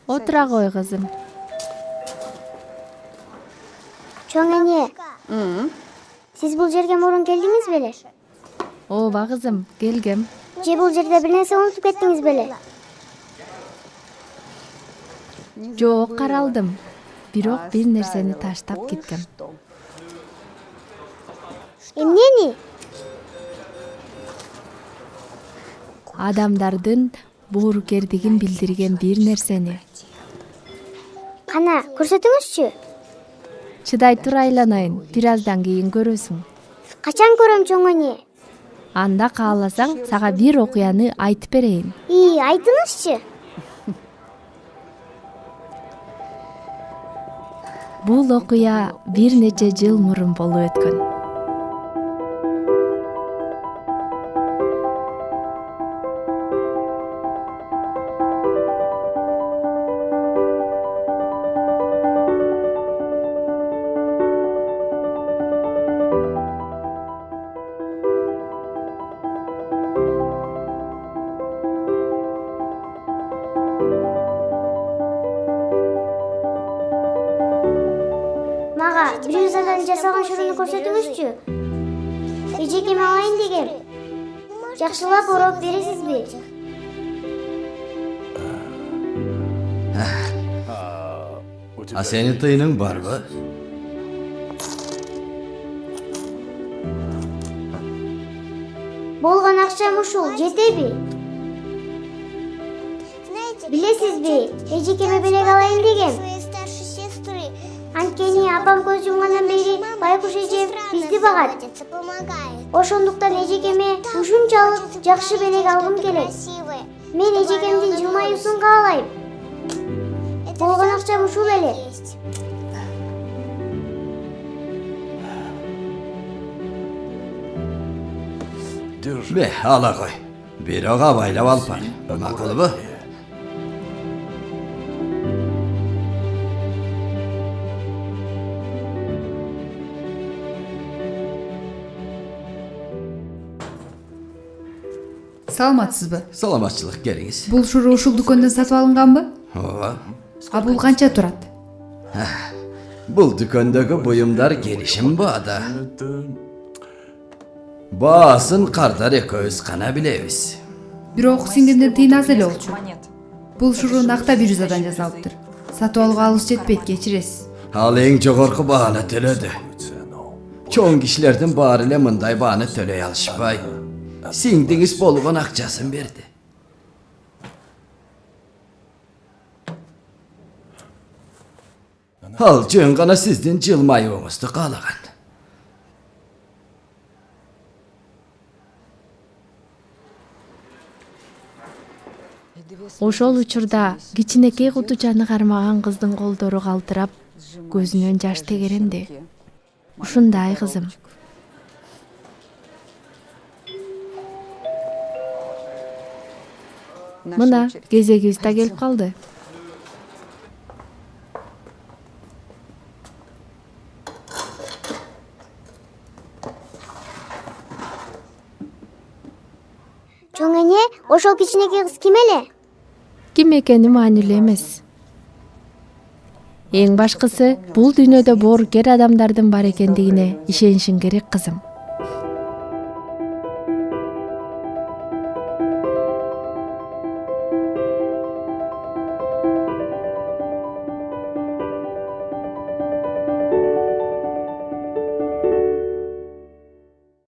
Отура кой кызым. Чоң эне, сиз бул жерге мурун келдиңиз беле? Ооба кызым, келгем. Же бул жерде бир нерсе унутуп кеттиңиз беле? Жок, каралдым. Бирок бир нерсени таштап кеткем. Эмнени? Адамдардын боорукердигин билдирген бир нерсени. Кана, көрсөтүңүзчү. Чыдай тур, айланайын. Бир аздан кийин көрөсүң. Качан көрөм, чоң эне? Анда кааласаң, сага бир окуяны айтып берейин. Айтыңызчы. Бул окуя бир нече жыл мурун болуп өткөн. Мага брюзадан жасалган шуруну көрсөтүңүзчү. Эжекеме алайын дегем. Жакшылап ороп бересизби? Сенин тыйының барбы? Болгон акчам ушул, жетеби? Билесизби, эжекеме белек алайын дегем. Анткени апам көз жумгандан бери байкуш эжем бизди багат. Ошондуктан эжекеме ушунчалык жакшы белек алгым келет. Мен эжекемдин жылмаюусун каалайм. Болгон акчам ушул эле. Be, ala koy. Bir oğa baylap alp var. Makul bu? Саламатсызбы? Salamatçılık geliniz. Бул шуру ушул дүкөндөн сатып алынганбы? Ova. А бул канча турат? Bu dükkandaki buyumlar gelişim bağda. Bağasın kardar ekoyuz kana bileviz. Бирок сиңдимдин тыйын аз эле болчу. Бул шуру накта брюзадан жасалыптыр. Сатып алууга алыс жетпейт, кечиресиз. Al en jogorku bağını töledi. Çoğun kişilerden bağır ile mınday bağını töley alışpay. Singdiniz bolğun akçasın verdi. Al cöngana sizdin jılmayıvыңызды kalagan. Ошол учурда кичинекей кутучаны кармаган кыздын колдору калтырап, көзүнөн жаш тегеренди. Ушундай кызым. Мына кезегибиз да келип калды. Чоң эне, ошол кичинекей кыз ким эле? Ким экени маанилүү эмес. Эң башкысы, бул дүйнөдө боорукер адамдардын бар экендигине ишенишиң керек, кызым.